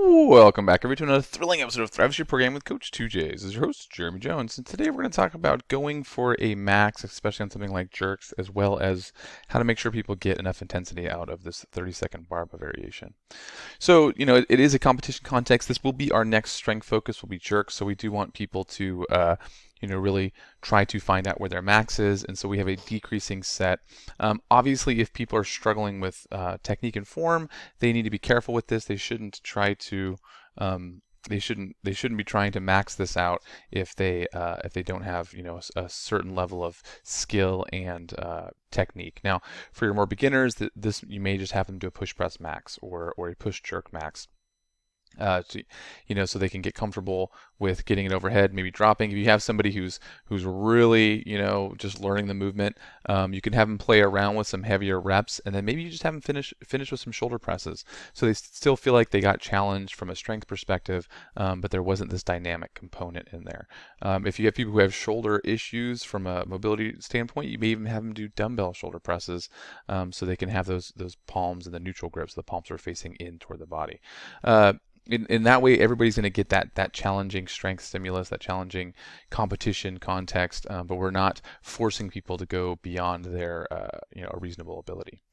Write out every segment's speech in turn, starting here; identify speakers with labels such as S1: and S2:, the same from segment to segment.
S1: Welcome back, everybody, to another thrilling episode of Thrive Your Program with Coach 2Js. This is your host, Jeremy Jones, and today we're going to talk about going for a max, especially on something like jerks, as well as how to make sure people get enough intensity out of this 30-second barbell variation. So, it is a competition context. This will be our next strength focus, will be jerks, so we do want people to really try to find out where their max is, and so we have a decreasing set. Obviously, if people are struggling with technique and form, they need to be careful with this. They shouldn't try to they shouldn't be trying to max this out if they don't have a certain level of skill and technique. Now, for your more beginners, this you may just have them do a push press max or a push jerk max. So they can get comfortable with getting it overhead, maybe dropping. If you have somebody who's really, just learning the movement, you can have them play around with some heavier reps, and then maybe you just have them finish with some shoulder presses, so they still feel like they got challenged from a strength perspective, but there wasn't this dynamic component in there. If you have people who have shoulder issues from a mobility standpoint, you may even have them do dumbbell shoulder presses, so they can have those palms in the neutral grip, so the palms are facing in toward the body. In that way, everybody's going to get that challenging strength stimulus, that challenging competition context, but we're not forcing people to go beyond their a reasonable ability.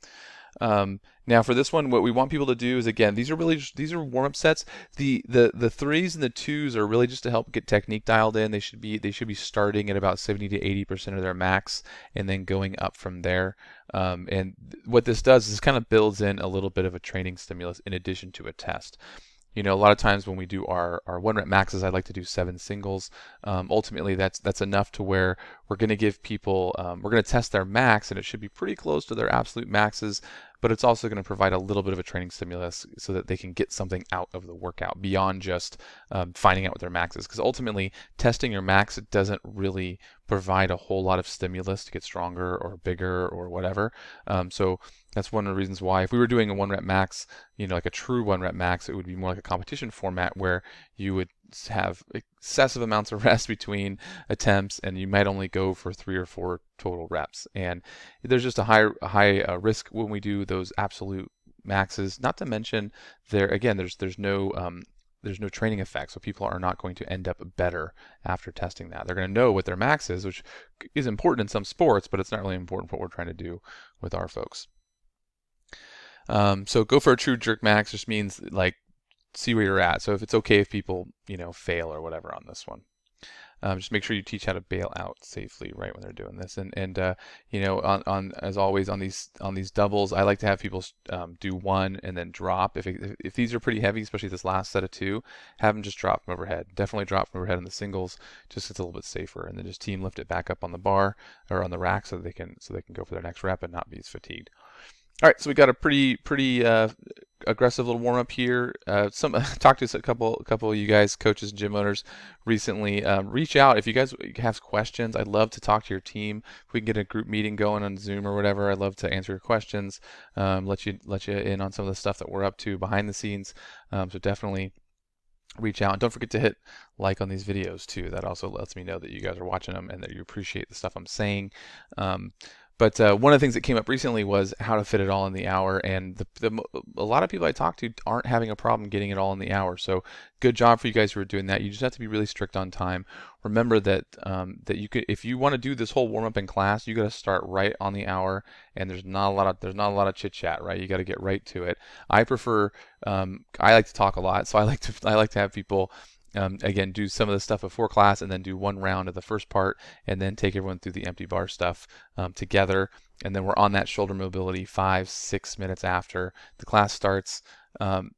S1: Now for this one, what we want people to do is, again, these are warm-up sets. The threes and the twos are really just to help get technique dialed in. They should be starting at about 70 to 80% of their max and then going up from there. And what this does is kind of builds in a little bit of a training stimulus in addition to a test. A lot of times when we do our 1 rep maxes, I like to do 7 singles. Ultimately, that's enough to where we're going to give people, we're going to test their max, and it should be pretty close to their absolute maxes, but it's also going to provide a little bit of a training stimulus so that they can get something out of the workout beyond just finding out what their max is. Because ultimately, testing your max, it doesn't really provide a whole lot of stimulus to get stronger or bigger or whatever. So that's one of the reasons why, if we were doing a 1 rep max, like a true 1 rep max, it would be more like a competition format where you would have excessive amounts of rest between attempts, and you might only go for 3 or 4 total reps. And there's just a high risk when we do those absolute maxes. Not to mention, there's no training effect, so people are not going to end up better after testing that. They're going to know what their max is, which is important in some sports, but it's not really important for what we're trying to do with our folks. So go for a true jerk max just means, like, see where you're at. So if it's okay if people, fail or whatever on this one. Just make sure you teach how to bail out safely right when they're doing this. And on as always on these doubles, I like to have people do 1 and then drop. If these are pretty heavy, especially this last set of 2, have them just drop from overhead. Definitely drop from overhead in the singles, just it's a little bit safer. And then just team lift it back up on the bar or on the rack so they can go for their next rep and not be as fatigued. All right, so we got a pretty aggressive little warm up here. Talked to a couple of you guys, coaches and gym owners, recently. Reach out if you guys have questions. I'd love to talk to your team. If we can get a group meeting going on Zoom or whatever, I'd love to answer your questions. Let you in on some of the stuff that we're up to behind the scenes. So definitely reach out, and don't forget to hit like on these videos too. That also lets me know that you guys are watching them and that you appreciate the stuff I'm saying. But one of the things that came up recently was how to fit it all in the hour, and a lot of people I talk to aren't having a problem getting it all in the hour. So good job for you guys who are doing that. You just have to be really strict on time. Remember that you could, if you want to do this whole warm up in class, you got to start right on the hour, and there's not a lot of chit chat, right? You got to get right to it. I prefer I like to talk a lot, so I like to have people. Again, do some of the stuff before class and then do 1 round of the first part and then take everyone through the empty bar stuff together. And then we're on that shoulder mobility 5-6 minutes after the class starts. The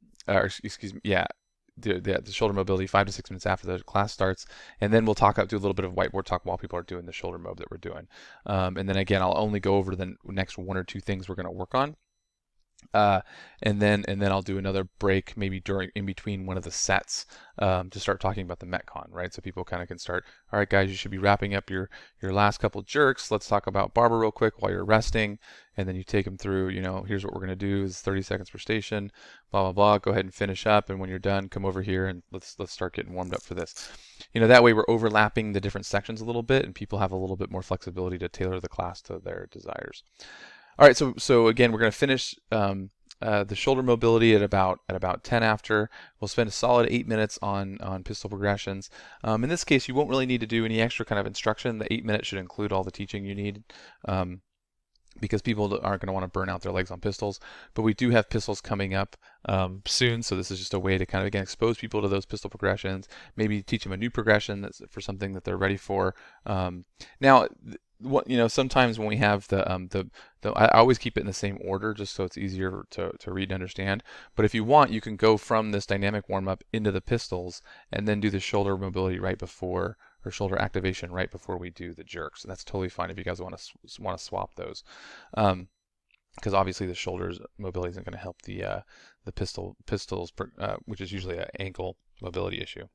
S1: shoulder mobility 5 to 6 minutes after the class starts. And then we'll do a little bit of whiteboard talk while people are doing the shoulder mob that we're doing. And then again, I'll only go over the next 1 or 2 things we're going to work on. And then I'll do another break maybe in between one of the sets to start talking about the metcon, right? So people kind of can start, all right, guys, you should be wrapping up your last couple jerks. Let's talk about barbell real quick while you're resting, and then you take them through, here's what we're going to do is 30 seconds per station, blah, blah, blah. Go ahead and finish up, and when you're done, come over here and let's start getting warmed up for this. That way we're overlapping the different sections a little bit, and people have a little bit more flexibility to tailor the class to their desires. All right, so again, we're going to finish the shoulder mobility at about 10 after. We'll spend a solid 8 minutes on pistol progressions. In this case, you won't really need to do any extra kind of instruction. The 8 minutes should include all the teaching you need. Because people aren't going to want to burn out their legs on pistols. But we do have pistols coming up soon, so this is just a way to kind of, again, expose people to those pistol progressions, maybe teach them a new progression that's for something that they're ready for. Now, sometimes when we have I always keep it in the same order just so it's easier to read and understand. But if you want, you can go from this dynamic warm-up into the pistols and then do the shoulder mobility right before, or shoulder activation right before we do the jerks. And that's totally fine if you guys want to swap those, because obviously the shoulders mobility isn't going to help the pistols, which is usually an ankle mobility issue.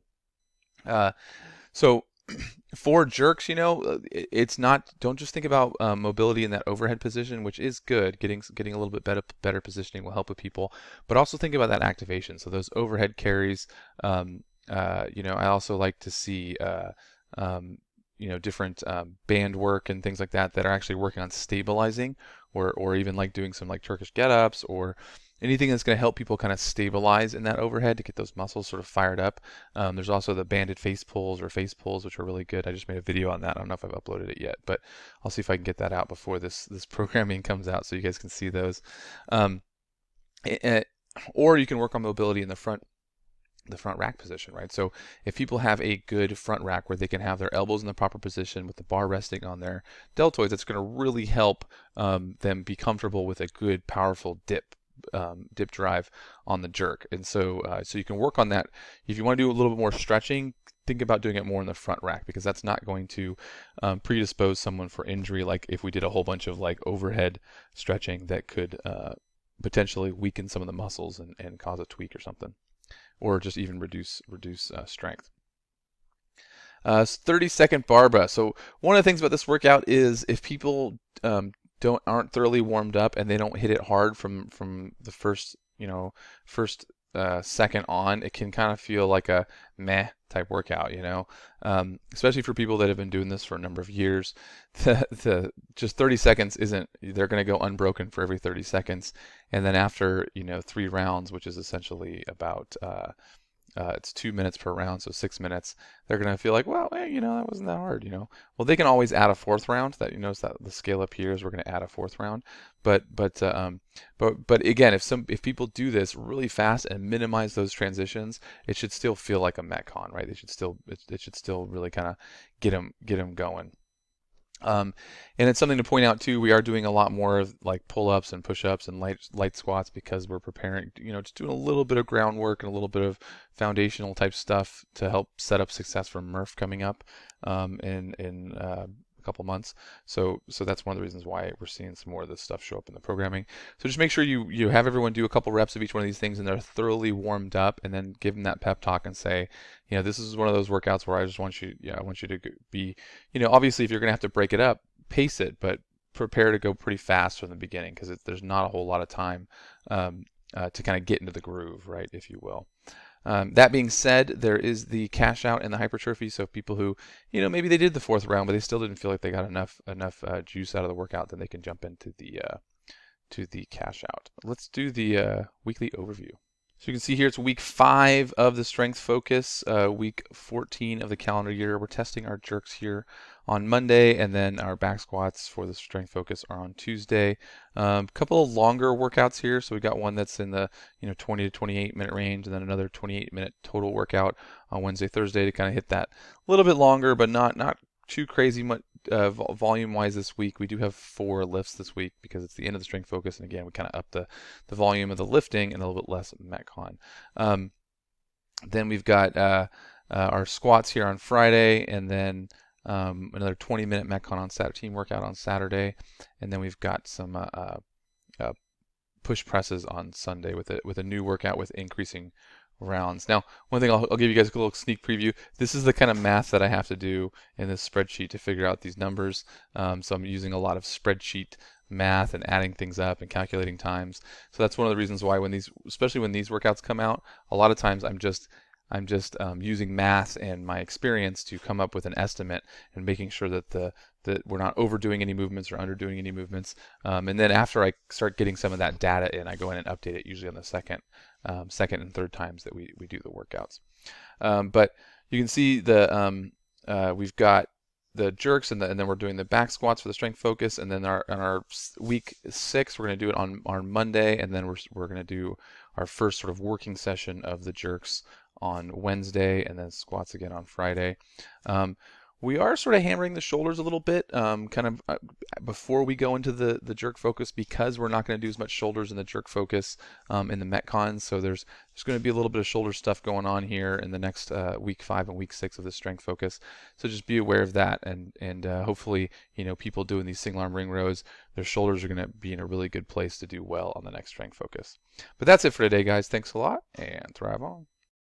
S1: So for jerks, it's not. Don't just think about mobility in that overhead position, which is good. Getting a little bit better positioning will help with people, but also think about that activation. So those overhead carries. I also like to see different band work and things like that are actually working on stabilizing, or even like doing some like Turkish get-ups or anything that's going to help people kind of stabilize in that overhead to get those muscles sort of fired up. There's also the banded face pulls, which are really good. I just made a video on that. I don't know if I've uploaded it yet, but I'll see if I can get that out before this programming comes out so you guys can see those. Or you can work on mobility in the front rack position, right? So if people have a good front rack where they can have their elbows in the proper position with the bar resting on their deltoids, it's going to really help them be comfortable with a good, powerful dip drive on the jerk. And so you can work on that. If you want to do a little bit more stretching, think about doing it more in the front rack, because that's not going to predispose someone for injury, like if we did a whole bunch of like overhead stretching that could potentially weaken some of the muscles and cause a tweak or something, or just even reduce strength. 30-second bar press. So one of the things about this workout is if people aren't thoroughly warmed up and they don't hit it hard from the first second on, it can kind of feel like a meh type workout, especially for people that have been doing this for a number of years. The just 30 seconds they're going to go unbroken for every 30 seconds, and then after 3 rounds, which is essentially about it's 2 minutes per round, so 6 minutes, they're going to feel like, well, hey, that wasn't that hard, Well, they can always add a 4th round. That you notice that the scale up here is we're going to add a 4th round. But again, if people do this really fast and minimize those transitions, it should still feel like a metcon, right? It should still really kind of get them going. And it's something to point out too. We are doing a lot more of like pull-ups and push-ups and light squats, because we're preparing, just doing a little bit of groundwork and a little bit of foundational type stuff to help set up success for Murph coming up in a couple months. So that's one of the reasons why we're seeing some more of this stuff show up in the programming. So just make sure you have everyone do a couple reps of each one of these things and they're thoroughly warmed up, and then give them that pep talk and say, this is one of those workouts where I just want you to be, obviously if you're going to have to break it up, pace it, but prepare to go pretty fast from the beginning, because there's not a whole lot of time to kind of get into the groove, right, if you will. That being said, there is the cash out and the hypertrophy. So people who, maybe they did the 4th round, but they still didn't feel like they got enough juice out of the workout, then they can jump into the cash out. Let's do the weekly overview. So you can see here it's week 5 of the strength focus, week 14 of the calendar year. We're testing our jerks here on Monday, and then our back squats for the strength focus are on Tuesday. A couple of longer workouts here. So we got one that's in the 20 to 28 minute range, and then another 28 minute total workout on Wednesday, Thursday to kind of hit that a little bit longer, but not too crazy much volume wise this week. We do have 4 lifts this week because it's the end of the strength focus, and again we kind of up the volume of the lifting and a little bit less metcon. Then we've got our squats here on Friday, and then another 20-minute metcon on Saturday, team workout on Saturday, and then we've got some push presses on Sunday with a new workout with increasing rounds. Now, one thing I'll give you guys a little sneak preview. This is the kind of math that I have to do in this spreadsheet to figure out these numbers. So I'm using a lot of spreadsheet math and adding things up and calculating times. So that's one of the reasons why especially when these workouts come out, a lot of times I'm just I'm just using math and my experience to come up with an estimate and making sure that that we're not overdoing any movements or underdoing any movements. And then after I start getting some of that data in, I go in and update it usually on the second and third times that we do the workouts. But you can see we've got the jerks, and then we're doing the back squats for the strength focus, and then on our week 6 we're going to do it on Monday, and then we're going to do our first sort of working session of the jerks on Wednesday, and then squats again on Friday. We are sort of hammering the shoulders a little bit, kind of before we go into the jerk focus, because we're not going to do as much shoulders in the jerk focus in the metcon. So there's going to be a little bit of shoulder stuff going on here in the next week 5 and week 6 of the strength focus. So just be aware of that, and hopefully, people doing these single arm ring rows, their shoulders are going to be in a really good place to do well on the next strength focus. But that's it for today, guys. Thanks a lot, and thrive on.